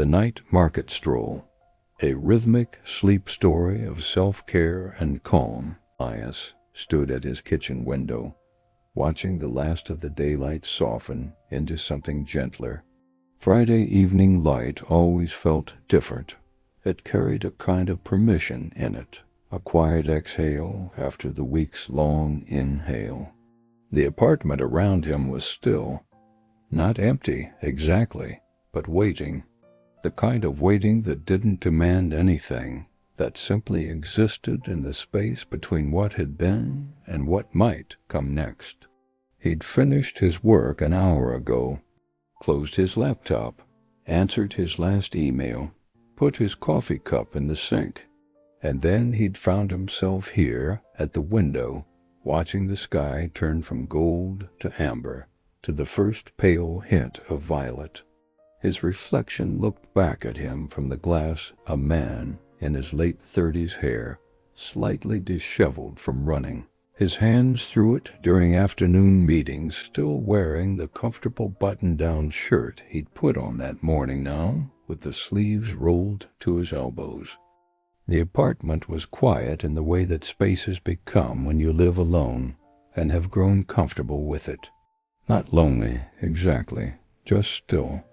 The Night Market Stroll, a rhythmic sleep story of self-care and calm. Elias stood at his kitchen window, watching the last of the daylight soften into something gentler. Friday evening light always felt different. It carried a kind of permission in it, a quiet exhale after the week's long inhale. The apartment around him was still, not empty exactly, but waiting. The kind of waiting that didn't demand anything, that simply existed in the space between what had been and what might come next. He'd finished his work an hour ago, closed his laptop, answered his last email, put his coffee cup in the sink, and then he'd found himself here at the window, watching the sky turn from gold to amber, to the first pale hint of violet. His reflection looked back at him from the glass, a man in his late 30s, hair slightly disheveled from running, his hands through it during afternoon meetings, still wearing the comfortable button-down shirt he'd put on that morning now, with the sleeves rolled to his elbows. The apartment was quiet in the way that spaces become when you live alone and have grown comfortable with it. Not lonely, exactly, just still.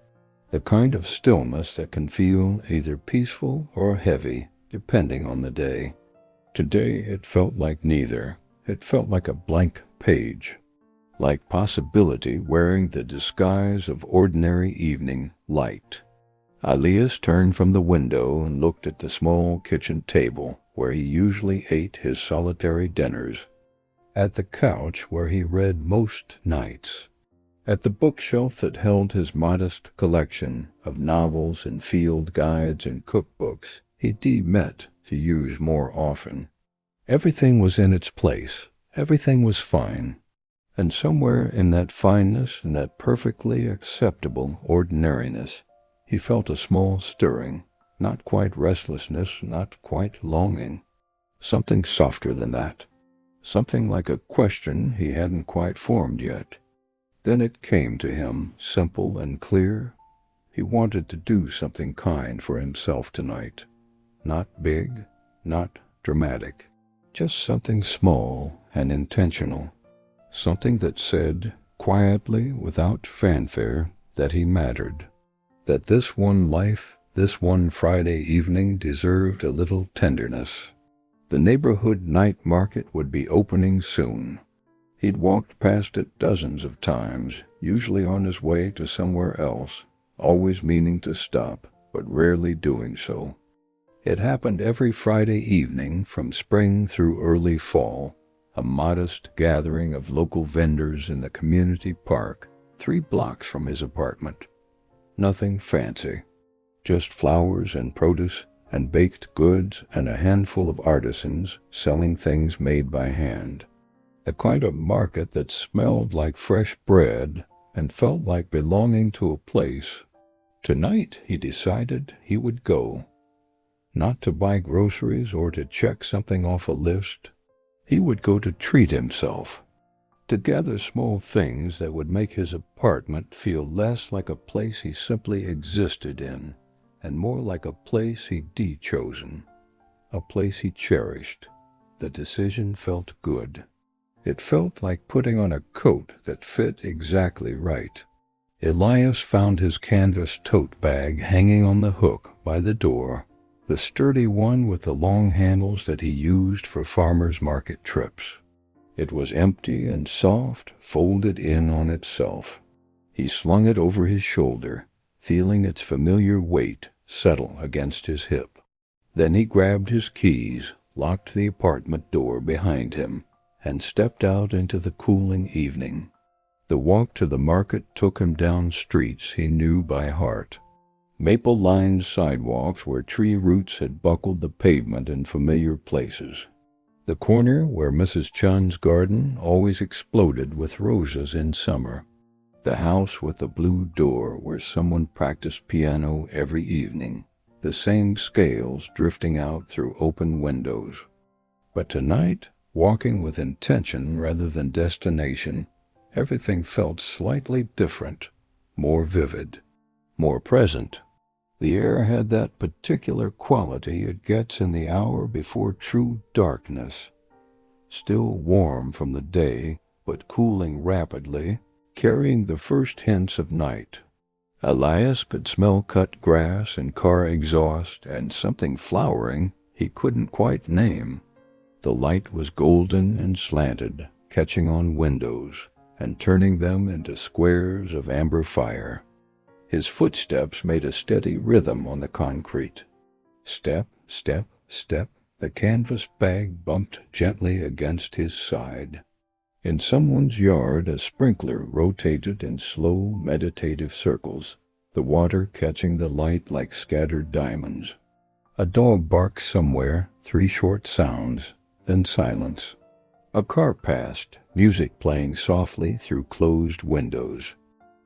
The kind of stillness that can feel either peaceful or heavy, depending on the day. Today it felt like neither. It felt like a blank page, like possibility wearing the disguise of ordinary evening light. Elias turned from the window and looked at the small kitchen table where he usually ate his solitary dinners, at the couch where he read most nights, at the bookshelf that held his modest collection of novels and field guides and cookbooks he'd meant to use more often. Everything was in its place. Everything was fine. And somewhere in that fineness and that perfectly acceptable ordinariness, he felt a small stirring, not quite restlessness, not quite longing. Something softer than that. Something like a question he hadn't quite formed yet. Then it came to him, simple and clear. He wanted to do something kind for himself tonight. Not big, not dramatic. Just something small and intentional. Something that said, quietly, without fanfare, that he mattered. That this one life, this one Friday evening deserved a little tenderness. The neighborhood night market would be opening soon. He'd walked past it dozens of times, usually on his way to somewhere else, always meaning to stop, but rarely doing so. It happened every Friday evening from spring through early fall, a modest gathering of local vendors in the community park, 3 blocks from his apartment. Nothing fancy, just flowers and produce and baked goods and a handful of artisans selling things made by hand. A kind of market that smelled like fresh bread and felt like belonging to a place. Tonight, he decided he would go. Not to buy groceries or to check something off a list. He would go to treat himself, to gather small things that would make his apartment feel less like a place he simply existed in, and more like a place he'd chosen, a place he cherished. The decision felt good. It felt like putting on a coat that fit exactly right. Elias found his canvas tote bag hanging on the hook by the door, the sturdy one with the long handles that he used for farmers' market trips. It was empty and soft, folded in on itself. He slung it over his shoulder, feeling its familiar weight settle against his hip. Then he grabbed his keys, locked the apartment door behind him, and stepped out into the cooling evening. The walk to the market took him down streets he knew by heart. Maple-lined sidewalks where tree roots had buckled the pavement in familiar places. The corner where Mrs. Chun's garden always exploded with roses in summer. The house with the blue door where someone practiced piano every evening, the same scales drifting out through open windows. But tonight, walking with intention rather than destination, everything felt slightly different, more vivid, more present. The air had that particular quality it gets in the hour before true darkness, still warm from the day, but cooling rapidly, carrying the first hints of night. Elias could smell cut grass and car exhaust and something flowering he couldn't quite name. The light was golden and slanted, catching on windows and turning them into squares of amber fire. His footsteps made a steady rhythm on the concrete. Step, step, step, the canvas bag bumped gently against his side. In someone's yard, a sprinkler rotated in slow, meditative circles, the water catching the light like scattered diamonds. A dog barked somewhere, 3 short sounds, then silence. A car passed, music playing softly through closed windows.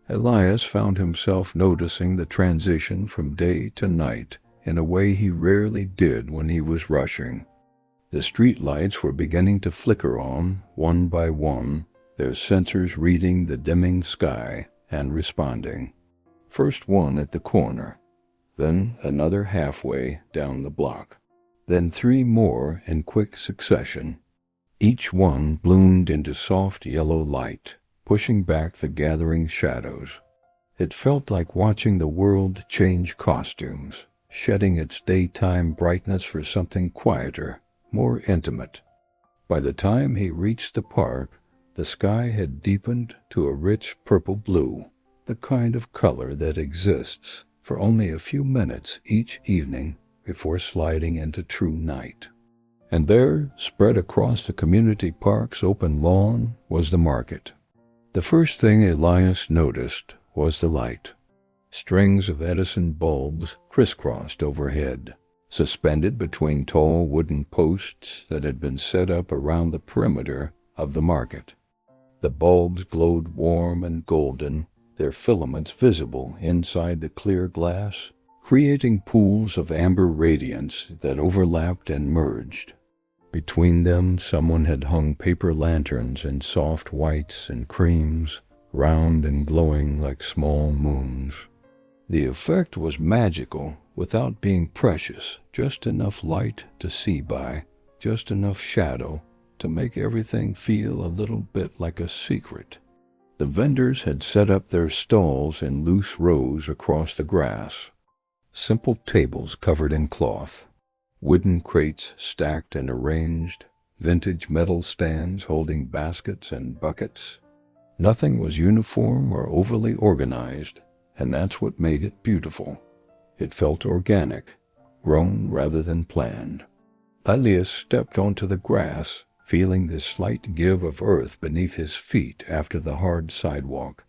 Elias found himself noticing the transition from day to night in a way he rarely did when he was rushing. The street lights were beginning to flicker on, one by one, their sensors reading the dimming sky and responding. First one at the corner, then another halfway down the block, then 3 more in quick succession. Each one bloomed into soft yellow light, pushing back the gathering shadows. It felt like watching the world change costumes, shedding its daytime brightness for something quieter, more intimate. By the time he reached the park, the sky had deepened to a rich purple blue, the kind of color that exists for only a few minutes each evening before sliding into true night. And there, spread across the community park's open lawn, was the market. The first thing Elias noticed was the light. Strings of Edison bulbs crisscrossed overhead, suspended between tall wooden posts that had been set up around the perimeter of the market. The bulbs glowed warm and golden, their filaments visible inside the clear glass, creating pools of amber radiance that overlapped and merged. Between them, someone had hung paper lanterns in soft whites and creams, round and glowing like small moons. The effect was magical without being precious, just enough light to see by, just enough shadow to make everything feel a little bit like a secret. The vendors had set up their stalls in loose rows across the grass. Simple tables covered in cloth, wooden crates stacked and arranged, vintage metal stands holding baskets and buckets. Nothing was uniform or overly organized, and that's what made it beautiful. It felt organic, grown rather than planned. Elias stepped onto the grass, feeling the slight give of earth beneath his feet after the hard sidewalk.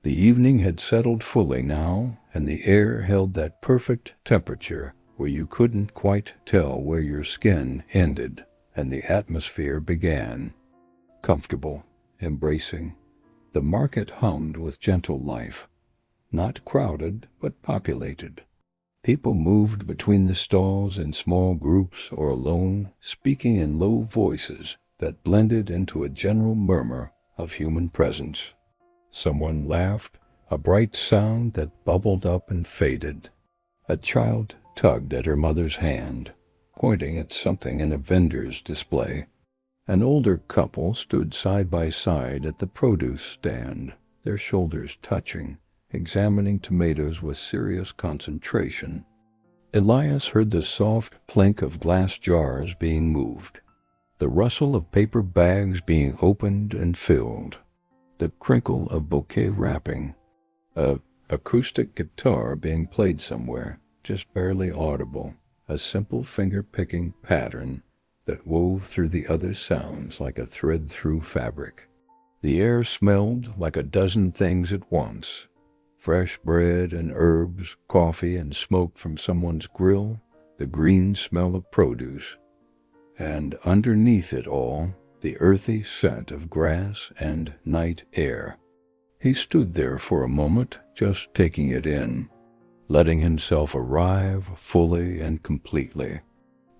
The evening had settled fully now, and the air held that perfect temperature where you couldn't quite tell where your skin ended and the atmosphere began. Comfortable, embracing. The market hummed with gentle life. Not crowded, but populated. People moved between the stalls in small groups or alone, speaking in low voices that blended into a general murmur of human presence. Someone laughed, a bright sound that bubbled up and faded. A child tugged at her mother's hand, pointing at something in a vendor's display. An older couple stood side by side at the produce stand, their shoulders touching, examining tomatoes with serious concentration. Elias heard the soft clink of glass jars being moved, the rustle of paper bags being opened and filled, the crinkle of bouquet wrapping, a acoustic guitar being played somewhere, just barely audible, a simple finger-picking pattern that wove through the other sounds like a thread-through fabric. The air smelled like a dozen things at once. Fresh bread and herbs, coffee and smoke from someone's grill, the green smell of produce, and underneath it all, the earthy scent of grass and night air. He stood there for a moment, just taking it in, letting himself arrive fully and completely.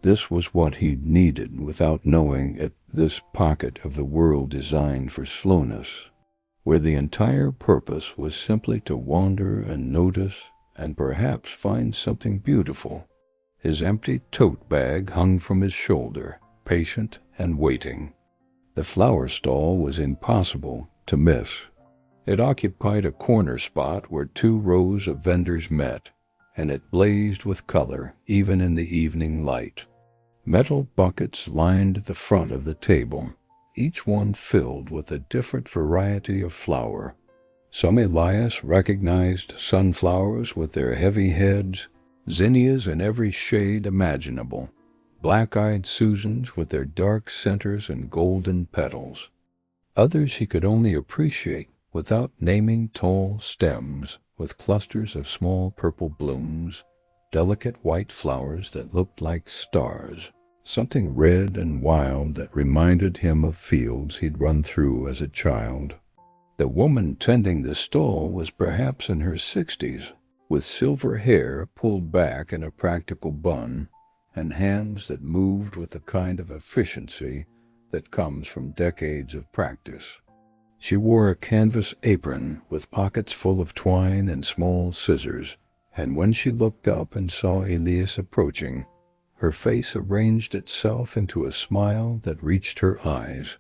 This was what he'd needed without knowing it, this pocket of the world designed for slowness, where the entire purpose was simply to wander and notice and perhaps find something beautiful. His empty tote bag hung from his shoulder, patient and waiting. The flower stall was impossible to miss. It occupied a corner spot where two rows of vendors met, and it blazed with color even in the evening light. Metal buckets lined the front of the table, each one filled with a different variety of flower. Some Elias recognized sunflowers with their heavy heads, zinnias in every shade imaginable, black-eyed Susans with their dark centers and golden petals. Others he could only appreciate without naming tall stems with clusters of small purple blooms, delicate white flowers that looked like stars, something red and wild that reminded him of fields he'd run through as a child. The woman tending the stall was perhaps in her 60s, with silver hair pulled back in a practical bun, and hands that moved with the kind of efficiency that comes from decades of practice. She wore a canvas apron with pockets full of twine and small scissors, and when she looked up and saw Elias approaching, her face arranged itself into a smile that reached her eyes.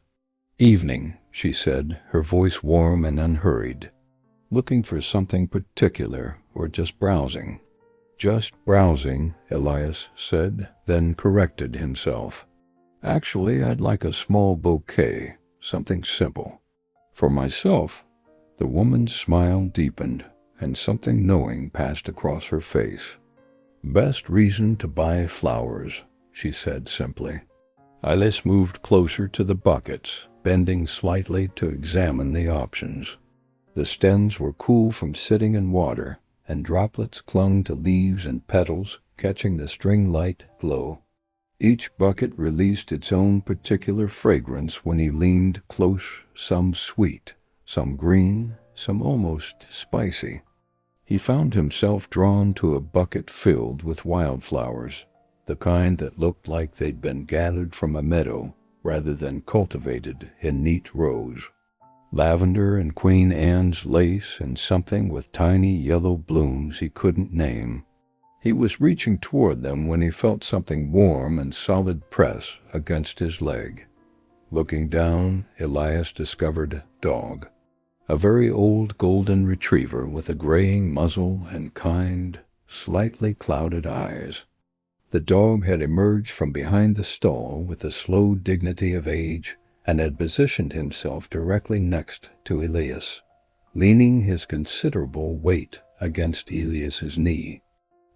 "Evening," she said, her voice warm and unhurried. "Looking for something particular, or just browsing?" "Just browsing," Elias said, then corrected himself. "Actually, I'd like a small bouquet, something simple." "For myself?" The woman's smile deepened, and something knowing passed across her face. "Best reason to buy flowers," she said simply. Elias moved closer to the buckets, bending slightly to examine the options. The stems were cool from sitting in water, and droplets clung to leaves and petals, catching the string-light glow. Each bucket released its own particular fragrance when he leaned close, some sweet, some green, some almost spicy. He found himself drawn to a bucket filled with wildflowers, the kind that looked like they'd been gathered from a meadow rather than cultivated in neat rows. Lavender and Queen Anne's lace and something with tiny yellow blooms he couldn't name. He was reaching toward them when he felt something warm and solid press against his leg. Looking down, Elias discovered a dog. A very old golden retriever with a graying muzzle and kind, slightly clouded eyes. The dog had emerged from behind the stall with the slow dignity of age and had positioned himself directly next to Elias, leaning his considerable weight against Elias's knee.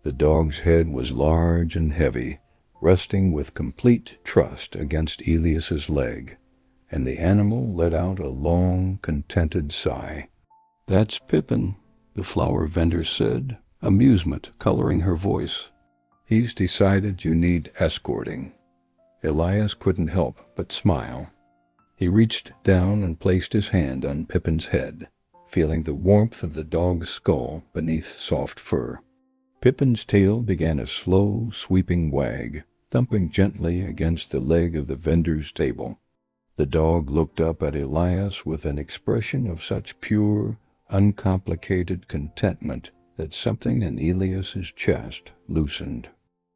The dog's head was large and heavy, resting with complete trust against Elias's leg, and the animal let out a long, contented sigh. "That's Pippin," the flower vendor said, amusement coloring her voice. "He's decided you need escorting." Elias couldn't help but smile. He reached down and placed his hand on Pippin's head, feeling the warmth of the dog's skull beneath soft fur. Pippin's tail began a slow, sweeping wag, thumping gently against the leg of the vendor's table. The dog looked up at Elias with an expression of such pure, uncomplicated contentment that something in Elias's chest loosened.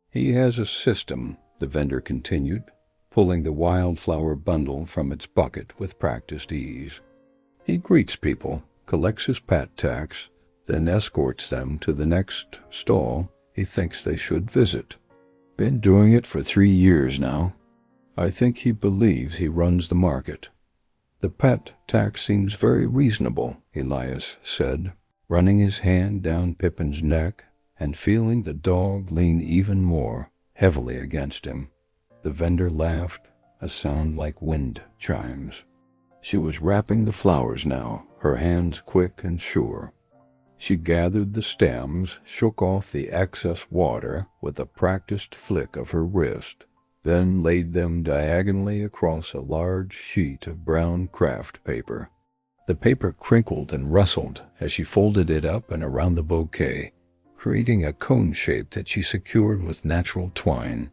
"He has a system," the vendor continued, pulling the wildflower bundle from its bucket with practiced ease. "He greets people, collects his pat tax, then escorts them to the next stall he thinks they should visit. Been doing it for 3 years now. I think he believes he runs the market." "The pat tax seems very reasonable," Elias said, running his hand down Pippin's neck and feeling the dog lean even more heavily against him. The vendor laughed, a sound like wind chimes. She was wrapping the flowers now, her hands quick and sure. She gathered the stems, shook off the excess water with a practiced flick of her wrist, then laid them diagonally across a large sheet of brown craft paper. The paper crinkled and rustled as she folded it up and around the bouquet, creating a cone shape that she secured with natural twine.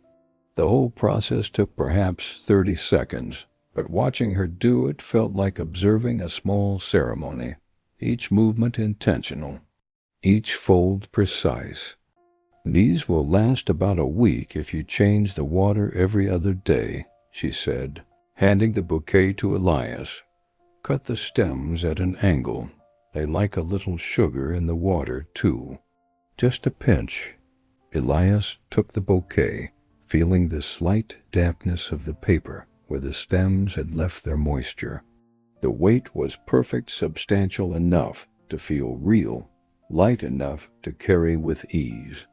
The whole process took perhaps 30 seconds, but watching her do it felt like observing a small ceremony, each movement intentional. each fold precise. "These will last about a week if you change the water every other day," she said, handing the bouquet to Elias. "Cut the stems at an angle. They like a little sugar in the water, too. Just a pinch." Elias took the bouquet, feeling the slight dampness of the paper where the stems had left their moisture. The weight was perfect, substantial enough to feel real, light enough to carry with ease.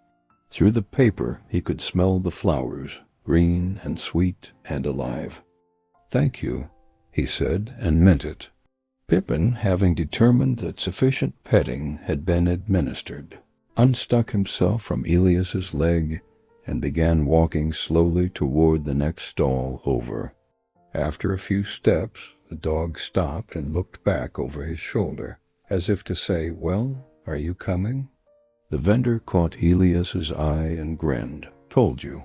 Through the paper he could smell the flowers, green and sweet and alive. "Thank you," he said, and meant it. Pippin, having determined that sufficient petting had been administered, unstuck himself from Elias's leg and began walking slowly toward the next stall over. After a few steps, the dog stopped and looked back over his shoulder, as if to say, "Well, are you coming?" The vendor caught Elias's eye and grinned. "Told you.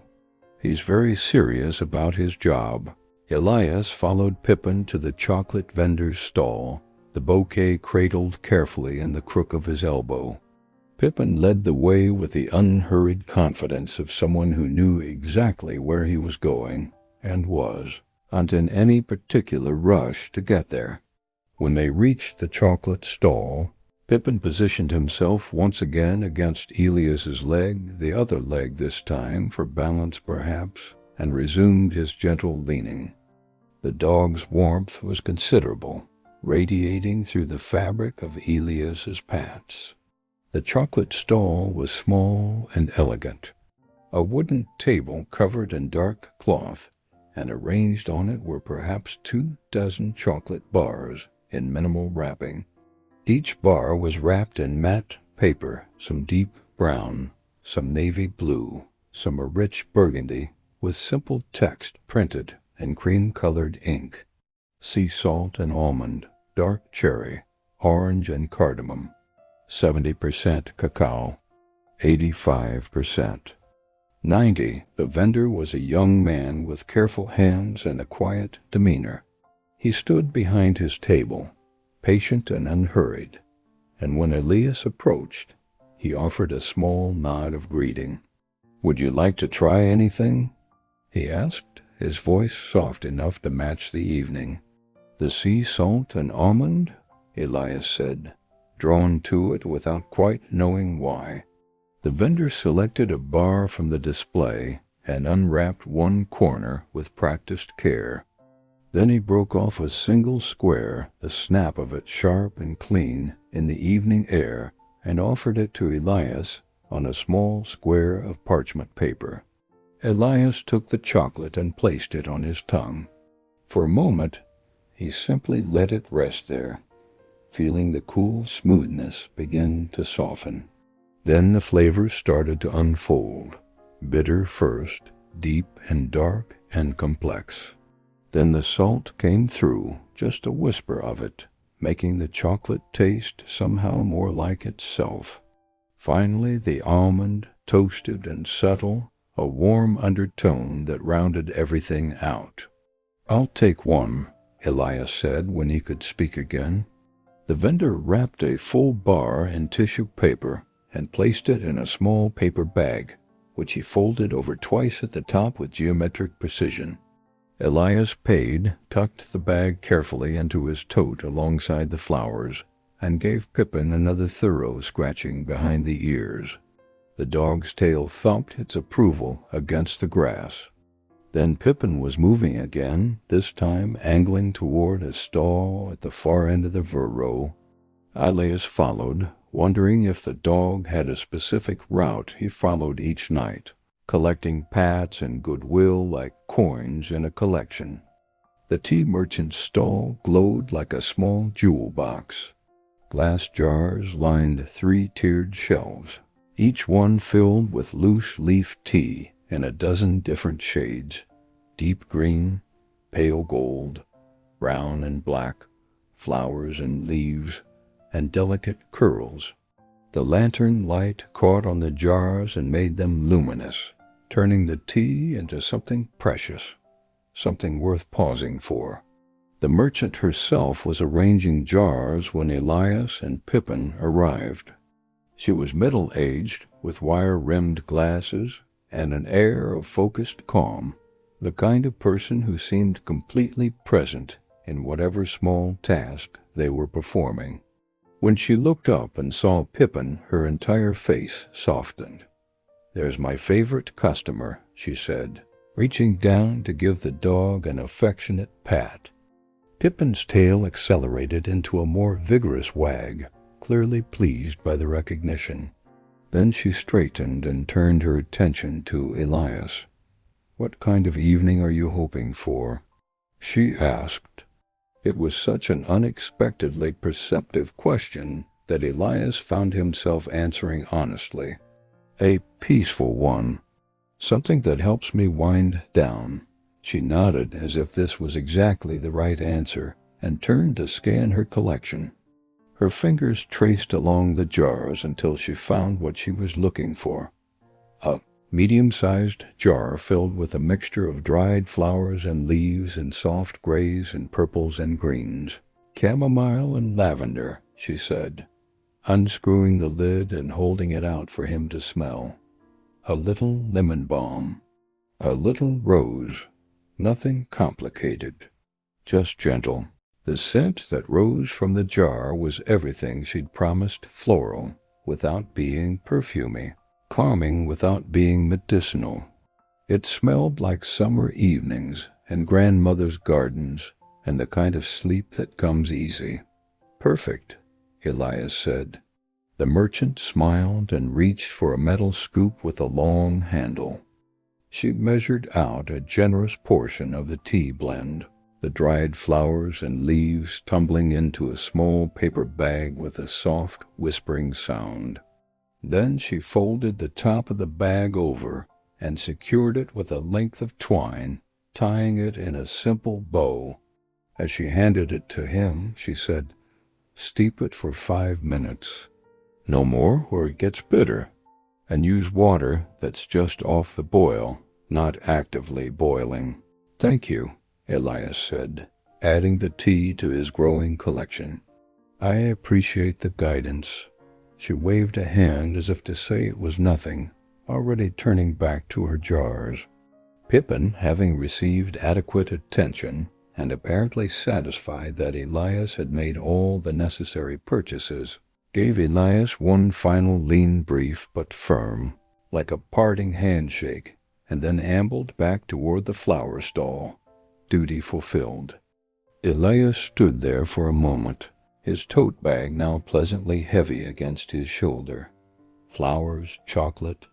He's very serious about his job." Elias followed Pippin to the chocolate vendor's stall, the bouquet cradled carefully in the crook of his elbow. Pippin led the way with the unhurried confidence of someone who knew exactly where he was going and wasn't in any particular rush to get there. When they reached the chocolate stall, Pippin positioned himself once again against Elias's leg, the other leg this time for balance perhaps, and resumed his gentle leaning. The dog's warmth was considerable, radiating through the fabric of Elias's pats. The chocolate stall was small and elegant. A wooden table covered in dark cloth, and arranged on it were perhaps 24 chocolate bars in minimal wrapping. Each bar was wrapped in matte paper, some deep brown, some navy blue, some a rich burgundy, with simple text printed in cream-colored ink. Sea salt and almond, dark cherry, orange and cardamom, 70% cacao, 85%. 90. The vendor was a young man with careful hands and a quiet demeanor. He stood behind his table, patient and unhurried, and when Elias approached, he offered a small nod of greeting. "Would you like to try anything?" he asked, his voice soft enough to match the evening. "The sea salt and almond?" Elias said, drawn to it without quite knowing why. The vendor selected a bar from the display and unwrapped one corner with practiced care. Then he broke off a single square, the snap of it sharp and clean in the evening air, and offered it to Elias on a small square of parchment paper. Elias took the chocolate and placed it on his tongue. For a moment, he simply let it rest there, feeling the cool smoothness begin to soften. Then the flavors started to unfold, bitter first, deep and dark and complex. Then the salt came through, just a whisper of it, making the chocolate taste somehow more like itself. Finally, the almond, toasted and subtle, a warm undertone that rounded everything out. "I'll take one," Elias said when he could speak again. The vendor wrapped a full bar in tissue paper and placed it in a small paper bag, which he folded over twice at the top with geometric precision. Elias paid, tucked the bag carefully into his tote alongside the flowers, and gave Pippin another thorough scratching behind the ears. The dog's tail thumped its approval against the grass. Then Pippin was moving again, this time angling toward a stall at the far end of the row. Elias followed, wondering if the dog had a specific route he followed each night, collecting pats and goodwill like coins in a collection. The tea merchant's stall glowed like a small jewel box. Glass jars lined 3-tiered shelves, each one filled with loose-leaf tea in a dozen different shades: deep green, pale gold, brown and black, flowers and leaves, and delicate curls. The lantern light caught on the jars and made them luminous, turning the tea into something precious, something worth pausing for. The merchant herself was arranging jars when Elias and Pippin arrived. She was middle-aged, with wire-rimmed glasses and an air of focused calm, the kind of person who seemed completely present in whatever small task they were performing. When she looked up and saw Pippin, her entire face softened. "There's my favorite customer," she said, reaching down to give the dog an affectionate pat. Pippin's tail accelerated into a more vigorous wag, clearly pleased by the recognition. Then she straightened and turned her attention to Elias. "What kind of evening are you hoping for?" she asked. It was such an unexpectedly perceptive question that Elias found himself answering honestly. "A peaceful one. Something that helps me wind down." She nodded as if this was exactly the right answer and turned to scan her collection. Her fingers traced along the jars until she found what she was looking for. A medium-sized jar filled with a mixture of dried flowers and leaves in soft grays and purples and greens. "Chamomile and lavender," she said, unscrewing the lid and holding it out for him to smell. "A little lemon balm. A little rose. Nothing complicated. Just gentle." The scent that rose from the jar was everything she'd promised: floral without being perfumey, calming without being medicinal. It smelled like summer evenings and grandmother's gardens and the kind of sleep that comes easy. "Perfect," Elias said. The merchant smiled and reached for a metal scoop with a long handle. She measured out a generous portion of the tea blend, the dried flowers and leaves tumbling into a small paper bag with a soft, whispering sound. Then she folded the top of the bag over and secured it with a length of twine, tying it in a simple bow. As she handed it to him, she said, "Steep it for 5 minutes. No more, or it gets bitter. And use water that's just off the boil, not actively boiling." "Thank you," Elias said, adding the tea to his growing collection. "I appreciate the guidance." She waved a hand as if to say it was nothing, already turning back to her jars. Pippin, having received adequate attention and apparently satisfied that Elias had made all the necessary purchases, gave Elias one final lean brief but firm, like a parting handshake, and then ambled back toward the flower stall, duty fulfilled. Elias stood there for a moment, his tote bag now pleasantly heavy against his shoulder. Flowers, chocolate,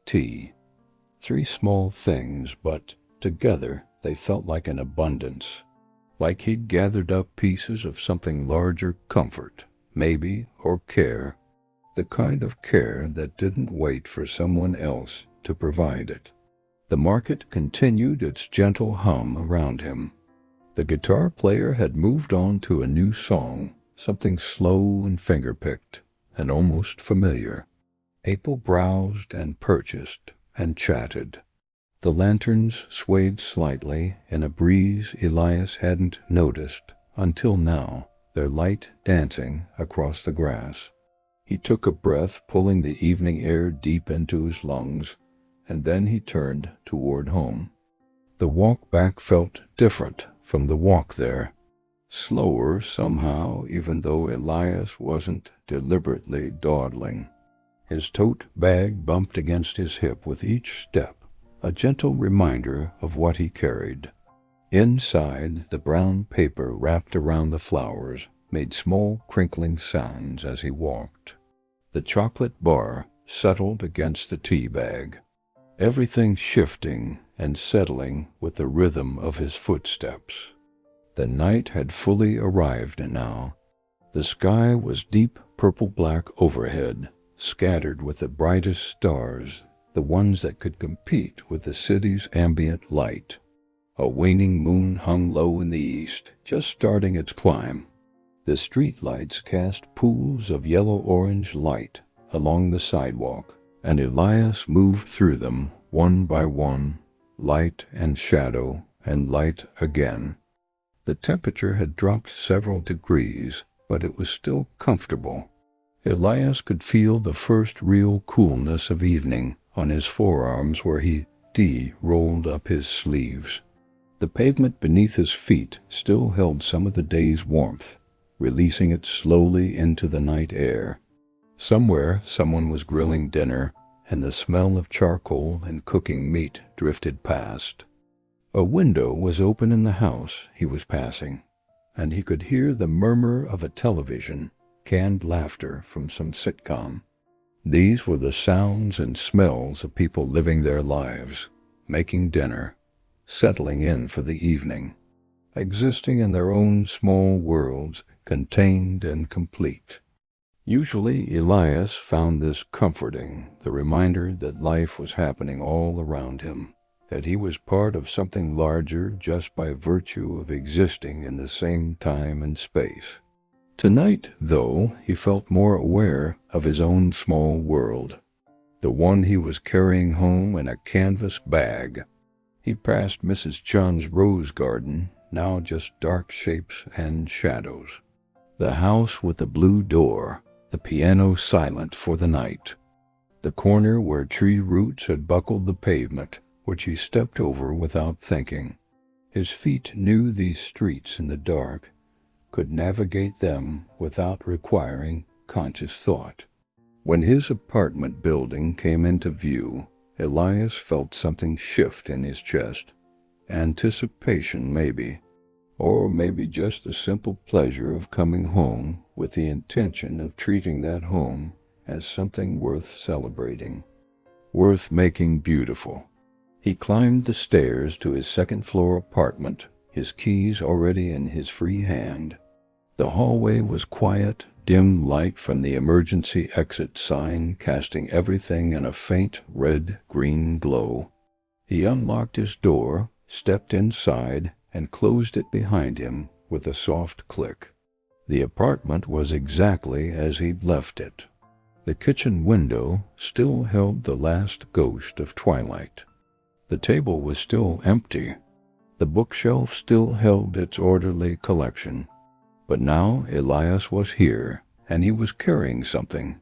tea. 3 small things, but together they felt like an abundance, like he'd gathered up pieces of something larger: comfort, maybe, or care, the kind of care that didn't wait for someone else to provide it. The market continued its gentle hum around him. The guitar player had moved on to a new song, something slow and finger-picked, and almost familiar. April browsed and purchased and chatted. The lanterns swayed slightly in a breeze Elias hadn't noticed until now, their light dancing across the grass. He took a breath, pulling the evening air deep into his lungs, and then he turned toward home. The walk back felt different from the walk there. Slower somehow, even though Elias wasn't deliberately dawdling. His tote bag bumped against his hip with each step, a gentle reminder of what he carried. Inside, the brown paper wrapped around the flowers made small crinkling sounds as he walked. The chocolate bar settled against the tea bag, everything shifting and settling with the rhythm of his footsteps. The night had fully arrived now. The sky was deep purple-black overhead, scattered with the brightest stars, the ones that could compete with the city's ambient light. A waning moon hung low in the east, just starting its climb. The street lights cast pools of yellow-orange light along the sidewalk, and Elias moved through them one by one, light and shadow and light again. The temperature had dropped several degrees, but it was still comfortable. Elias could feel the first real coolness of evening on his forearms where he rolled up his sleeves. The pavement beneath his feet still held some of the day's warmth, releasing it slowly into the night air. Somewhere, someone was grilling dinner, and the smell of charcoal and cooking meat drifted past. A window was open in the house he was passing, and he could hear the murmur of a television, canned laughter from some sitcom. These were the sounds and smells of people living their lives, making dinner, settling in for the evening, existing in their own small worlds, contained and complete. Usually Elias found this comforting, the reminder that life was happening all around him, that he was part of something larger just by virtue of existing in the same time and space. Tonight, though, he felt more aware of his own small world, the one he was carrying home in a canvas bag. He passed Mrs. Chun's rose garden, now just dark shapes and shadows. The house with the blue door, the piano silent for the night. The corner where tree roots had buckled the pavement, which he stepped over without thinking. His feet knew these streets in the dark, could navigate them without requiring conscious thought. When his apartment building came into view, Elias felt something shift in his chest. Anticipation, maybe. Or maybe just the simple pleasure of coming home with the intention of treating that home as something worth celebrating, worth making beautiful. He climbed the stairs to his second-floor apartment, his keys already in his free hand. The hallway was quiet, dim light from the emergency exit sign casting everything in a faint red-green glow. He unlocked his door, stepped inside, and closed it behind him with a soft click. The apartment was exactly as he'd left it. The kitchen window still held the last ghost of twilight. The table was still empty. The bookshelf still held its orderly collection. But now Elias was here, and he was carrying something.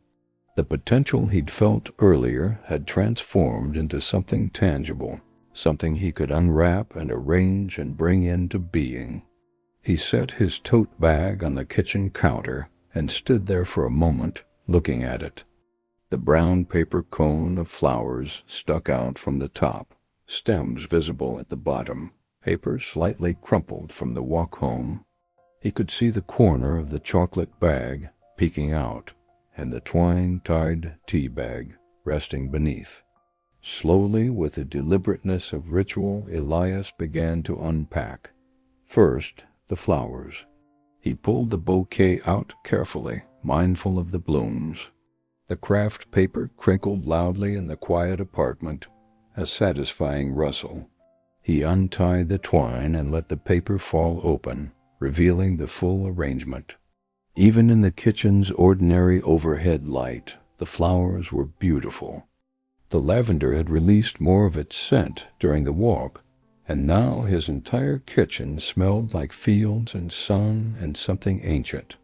The potential he'd felt earlier had transformed into something tangible, something he could unwrap and arrange and bring into being. He set his tote bag on the kitchen counter and stood there for a moment, looking at it. The brown paper cone of flowers stuck out from the top, stems visible at the bottom, paper slightly crumpled from the walk home. He could see the corner of the chocolate bag peeking out, and the twine-tied tea bag resting beneath. Slowly, with the deliberateness of ritual, Elias began to unpack. First, the flowers. He pulled the bouquet out carefully, mindful of the blooms. The craft paper crinkled loudly in the quiet apartment, a satisfying rustle. He untied the twine and let the paper fall open, revealing the full arrangement. Even in the kitchen's ordinary overhead light, the flowers were beautiful. The lavender had released more of its scent during the walk, and now his entire kitchen smelled like fields and sun and something ancient.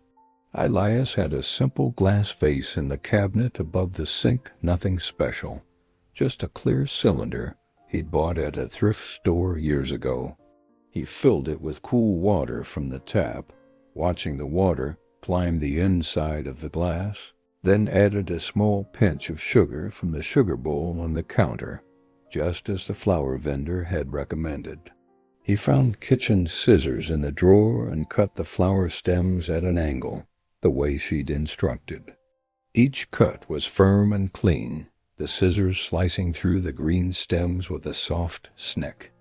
Elias had a simple glass vase in the cabinet above the sink, nothing special, just a clear cylinder he'd bought at a thrift store years ago. He filled it with cool water from the tap, watching the water climb the inside of the glass, then added a small pinch of sugar from the sugar bowl on the counter, just as the flower vendor had recommended. He found kitchen scissors in the drawer and cut the flower stems at an angle, the way she'd instructed. Each cut was firm and clean, the scissors slicing through the green stems with a soft snick.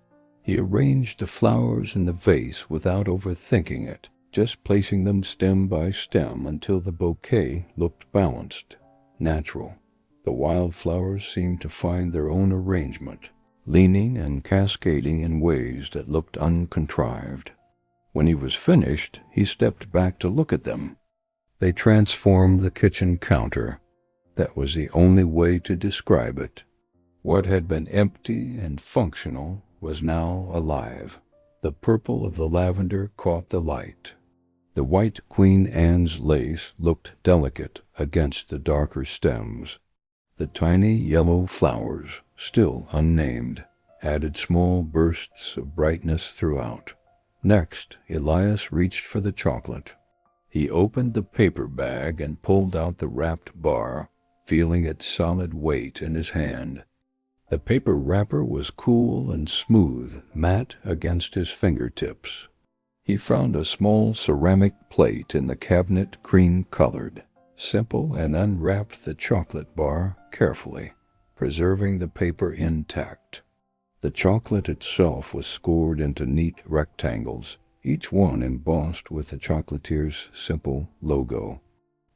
He arranged the flowers in the vase without overthinking it, just placing them stem by stem until the bouquet looked balanced, natural. The wildflowers seemed to find their own arrangement, leaning and cascading in ways that looked uncontrived. When he was finished, he stepped back to look at them. They transformed the kitchen counter. That was the only way to describe it. What had been empty and functional was now alive. The purple of the lavender caught the light. The white Queen Anne's lace looked delicate against the darker stems. The tiny yellow flowers, still unnamed, added small bursts of brightness throughout. Next, Elias reached for the chocolate. He opened the paper bag and pulled out the wrapped bar, feeling its solid weight in his hand. The paper wrapper was cool and smooth, matte against his fingertips. He found a small ceramic plate in the cabinet, cream-colored, simple, and unwrapped the chocolate bar carefully, preserving the paper intact. The chocolate itself was scored into neat rectangles, each one embossed with the chocolatier's simple logo.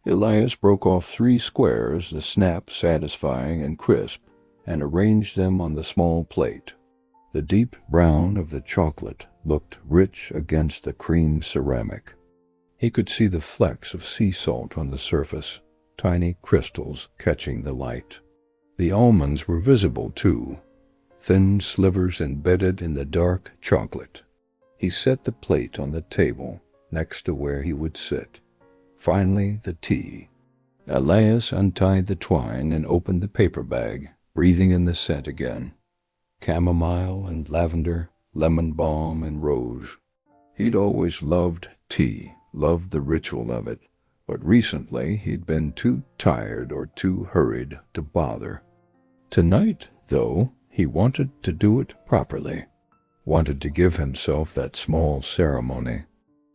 Elias broke off 3 squares, the snap satisfying and crisp, and arranged them on the small plate. The deep brown of the chocolate looked rich against the cream ceramic. He could see the flecks of sea salt on the surface, tiny crystals catching the light. The almonds were visible too, thin slivers embedded in the dark chocolate. He set the plate on the table next to where he would sit. Finally, the tea. Elias untied the twine and opened the paper bag, breathing in the scent again. Chamomile and lavender, lemon balm and rose. He'd always loved tea, loved the ritual of it, but recently he'd been too tired or too hurried to bother. Tonight, though, he wanted to do it properly, wanted to give himself that small ceremony.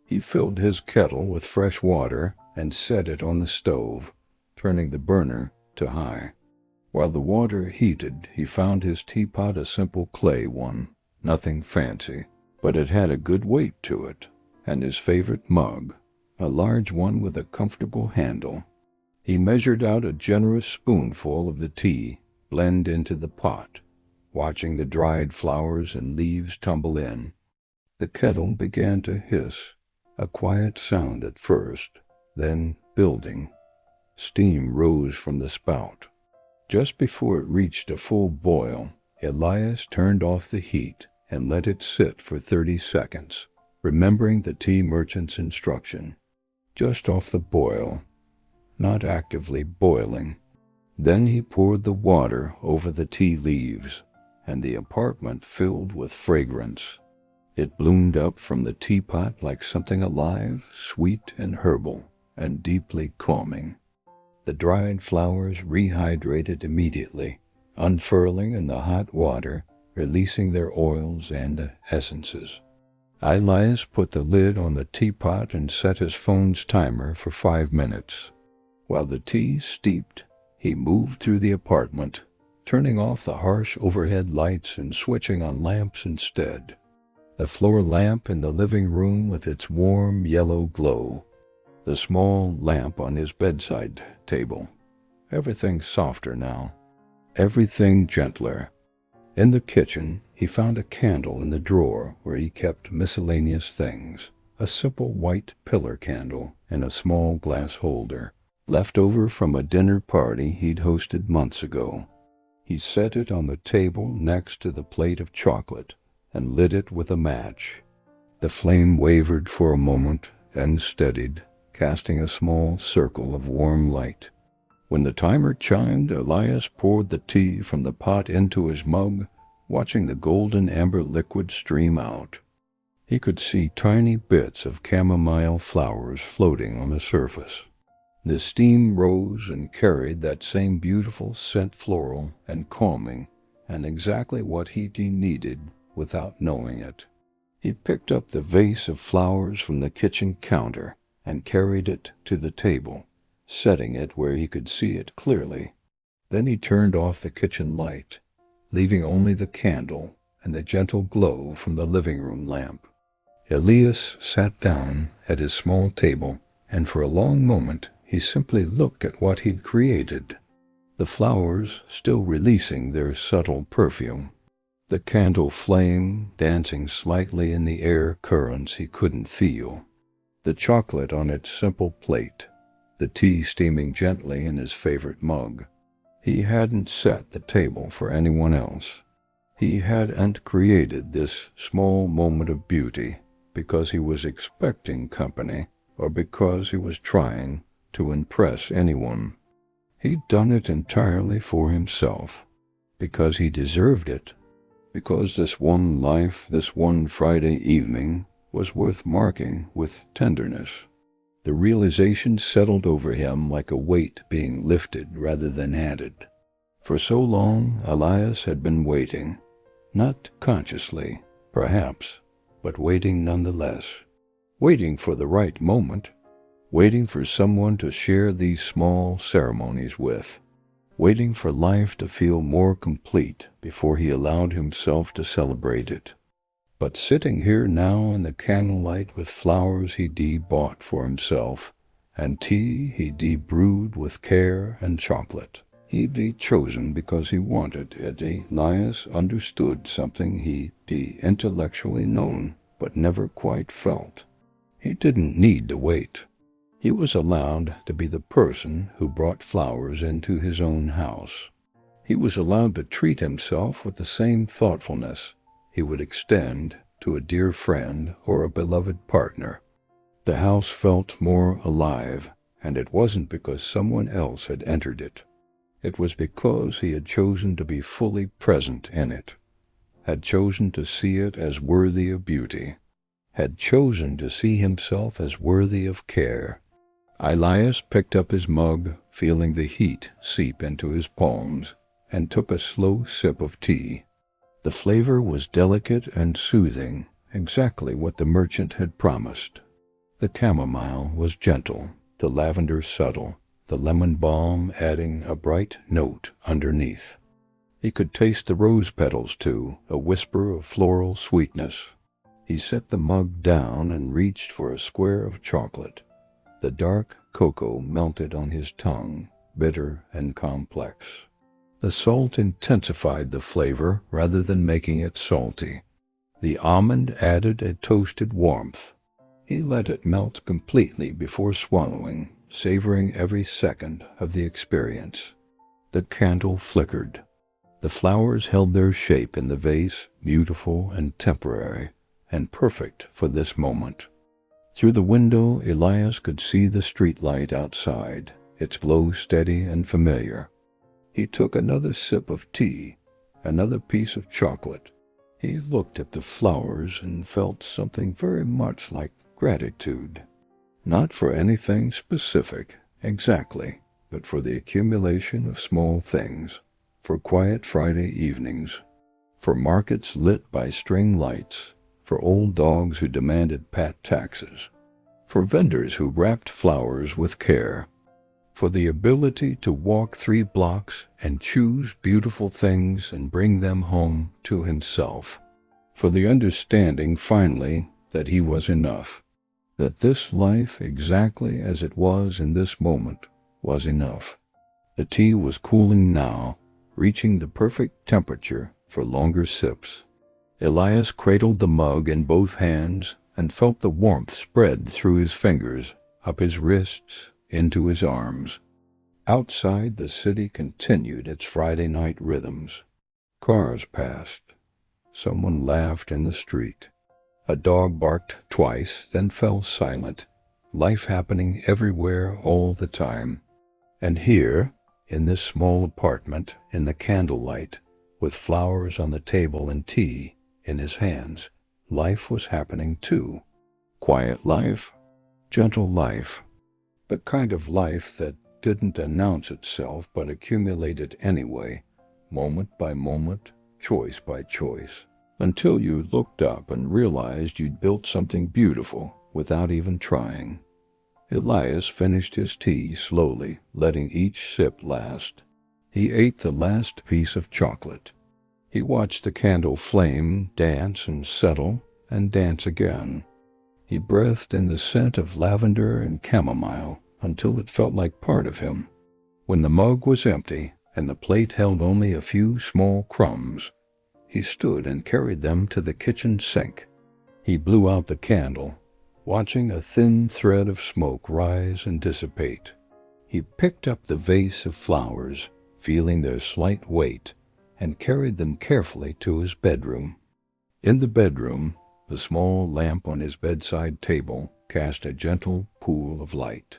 He filled his kettle with fresh water and set it on the stove, turning the burner to high. While the water heated, he found his teapot a simple clay one, nothing fancy, but it had a good weight to it, and his favorite mug, a large one with a comfortable handle. He measured out a generous spoonful of the tea, blend into the pot, watching the dried flowers and leaves tumble in. The kettle began to hiss, a quiet sound at first, then building. Steam rose from the spout. Just before it reached a full boil, Elias turned off the heat and let it sit for 30 seconds, remembering the tea merchant's instruction. Just off the boil, not actively boiling. Then he poured the water over the tea leaves, and the apartment filled with fragrance. It bloomed up from the teapot like something alive, sweet and herbal, and deeply calming. The dried flowers rehydrated immediately, unfurling in the hot water, releasing their oils and essences. Elias put the lid on the teapot and set his phone's timer for 5 minutes. While the tea steeped, he moved through the apartment, turning off the harsh overhead lights and switching on lamps instead. The floor lamp in the living room with its warm yellow glow. The small lamp on his bedside table. Everything softer now. Everything gentler. In the kitchen, he found a candle in the drawer where he kept miscellaneous things. A simple white pillar candle in a small glass holder, left over from a dinner party he'd hosted months ago. He set it on the table next to the plate of chocolate and lit it with a match. The flame wavered for a moment, then steadied, casting a small circle of warm light. When the timer chimed, Elias poured the tea from the pot into his mug, watching the golden amber liquid stream out. He could see tiny bits of chamomile flowers floating on the surface. The steam rose and carried that same beautiful scent, floral and calming, and exactly what he needed without knowing it. He picked up the vase of flowers from the kitchen counter and carried it to the table, setting it where he could see it clearly. Then he turned off the kitchen light, leaving only the candle and the gentle glow from the living room lamp. Elias sat down at his small table, and for a long moment he simply looked at what he'd created. The flowers still releasing their subtle perfume, the candle flame dancing slightly in the air currents he couldn't feel, the chocolate on its simple plate, the tea steaming gently in his favorite mug. He hadn't set the table for anyone else. He hadn't created this small moment of beauty because he was expecting company or because he was trying to impress anyone. He'd done it entirely for himself, because he deserved it, because this one life, this one Friday evening, was worth marking with tenderness. The realization settled over him like a weight being lifted rather than added. For so long, Elias had been waiting, not consciously, perhaps, but waiting nonetheless, waiting for the right moment, waiting for someone to share these small ceremonies with, waiting for life to feel more complete before he allowed himself to celebrate it. But sitting here now in the candlelight with flowers he bought for himself, and tea he brewed with care and chocolate, he'd chosen because he wanted it. Elias understood something he'd intellectually known, but never quite felt. He didn't need to wait. He was allowed to be the person who brought flowers into his own house. He was allowed to treat himself with the same thoughtfulness he would extend to a dear friend or a beloved partner. The house felt more alive, and it wasn't because someone else had entered it. It was because he had chosen to be fully present in it, had chosen to see it as worthy of beauty, had chosen to see himself as worthy of care. Elias picked up his mug, feeling the heat seep into his palms, and took a slow sip of tea. The flavor was delicate and soothing, exactly what the merchant had promised. The chamomile was gentle, the lavender subtle, the lemon balm adding a bright note underneath. He could taste the rose petals too, a whisper of floral sweetness. He set the mug down and reached for a square of chocolate. The dark cocoa melted on his tongue, bitter and complex. The salt intensified the flavor rather than making it salty. The almond added a toasted warmth. He let it melt completely before swallowing, savoring every second of the experience. The candle flickered. The flowers held their shape in the vase, beautiful and temporary, and perfect for this moment. Through the window, Elias could see the streetlight outside, its glow steady and familiar. He took another sip of tea, another piece of chocolate. He looked at the flowers and felt something very much like gratitude. Not for anything specific, exactly, but for the accumulation of small things, for quiet Friday evenings, for markets lit by string lights, for old dogs who demanded pat taxes, for vendors who wrapped flowers with care, for the ability to walk 3 blocks and choose beautiful things and bring them home to himself, for the understanding finally that he was enough, that this life exactly as it was in this moment was enough. The tea was cooling now, reaching the perfect temperature for longer sips. Elias cradled the mug in both hands and felt the warmth spread through his fingers, up his wrists, into his arms. Outside, the city continued its Friday night rhythms. Cars passed. Someone laughed in the street. A dog barked twice, then fell silent. Life happening everywhere all the time. And here, in this small apartment, in the candlelight, with flowers on the table and tea in his hands, life was happening too. Quiet life, gentle life, the kind of life that didn't announce itself but accumulated anyway, moment by moment, choice by choice, until you looked up and realized you'd built something beautiful without even trying. Elias finished his tea slowly, letting each sip last. He ate the last piece of chocolate. He watched the candle flame dance and settle and dance again. He breathed in the scent of lavender and chamomile until it felt like part of him. When the mug was empty and the plate held only a few small crumbs, he stood and carried them to the kitchen sink. He blew out the candle, watching a thin thread of smoke rise and dissipate. He picked up the vase of flowers, feeling their slight weight, and carried them carefully to his bedroom. In the bedroom, the small lamp on his bedside table cast a gentle pool of light.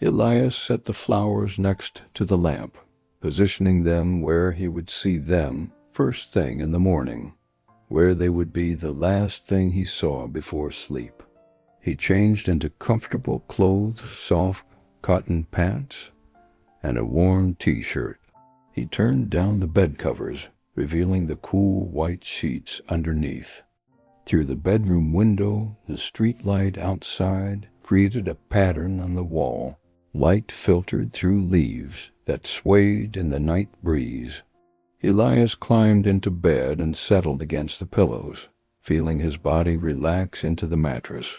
Elias set the flowers next to the lamp, positioning them where he would see them first thing in the morning, where they would be the last thing he saw before sleep. He changed into comfortable clothes, soft cotton pants, and a warm t-shirt. He turned down the bed covers, revealing the cool white sheets underneath. Through the bedroom window, the street light outside created a pattern on the wall. Light filtered through leaves that swayed in the night breeze. Elias climbed into bed and settled against the pillows, feeling his body relax into the mattress.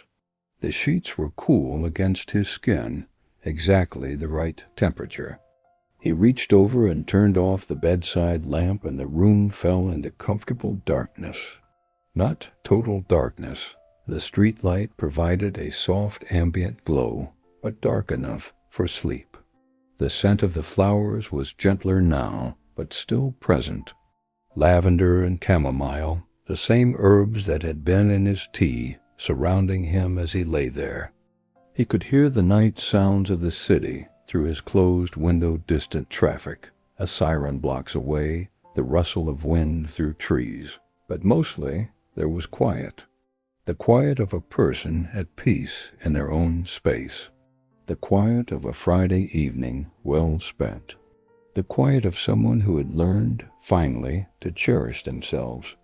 The sheets were cool against his skin, exactly the right temperature. He reached over and turned off the bedside lamp, and the room fell into comfortable darkness. Not total darkness. The street light provided a soft ambient glow, but dark enough for sleep. The scent of the flowers was gentler now, but still present. Lavender and chamomile, the same herbs that had been in his tea, surrounding him as he lay there. He could hear the night sounds of the city through his closed window, distant traffic, a siren blocks away, the rustle of wind through trees. But mostly there was quiet. The quiet of a person at peace in their own space. The quiet of a Friday evening well spent. The quiet of someone who had learned, finally, to cherish themselves.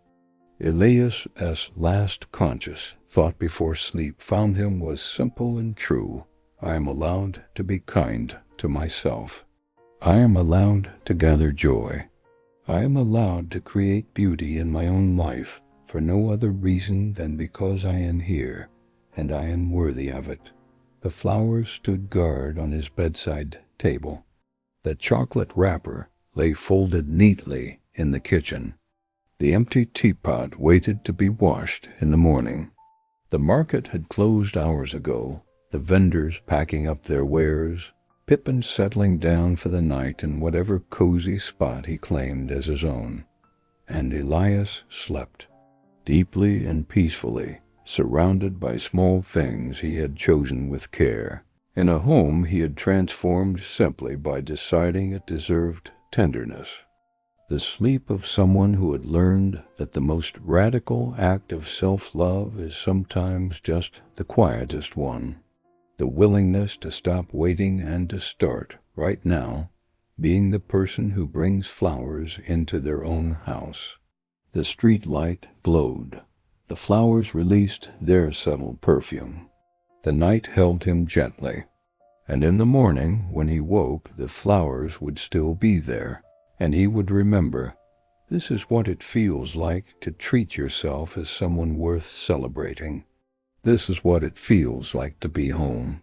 Elias' last conscious thought before sleep found him was simple and true. I am allowed to be kind to myself. I am allowed to gather joy. I am allowed to create beauty in my own life for no other reason than because I am here and I am worthy of it. The flowers stood guard on his bedside table. The chocolate wrapper lay folded neatly in the kitchen. The empty teapot waited to be washed in the morning. The market had closed hours ago, the vendors packing up their wares, Pippin settling down for the night in whatever cozy spot he claimed as his own. And Elias slept, deeply and peacefully, surrounded by small things he had chosen with care, in a home he had transformed simply by deciding it deserved tenderness. The sleep of someone who had learned that the most radical act of self-love is sometimes just the quietest one. The willingness to stop waiting and to start, right now, being the person who brings flowers into their own house. The street light glowed. The flowers released their subtle perfume. The night held him gently. And in the morning, when he woke, the flowers would still be there. And he would remember, this is what it feels like to treat yourself as someone worth celebrating. This is what it feels like to be home.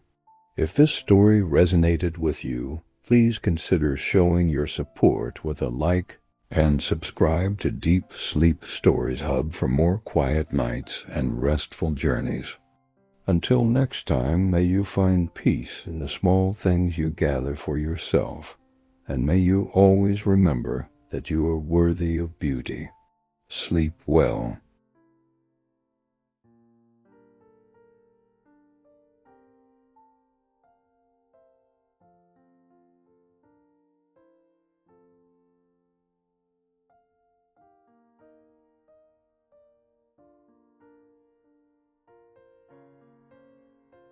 If this story resonated with you, please consider showing your support with a like and subscribe to Deep Sleep Stories Hub for more quiet nights and restful journeys. Until next time, may you find peace in the small things you gather for yourself. And may you always remember that you are worthy of beauty. Sleep well.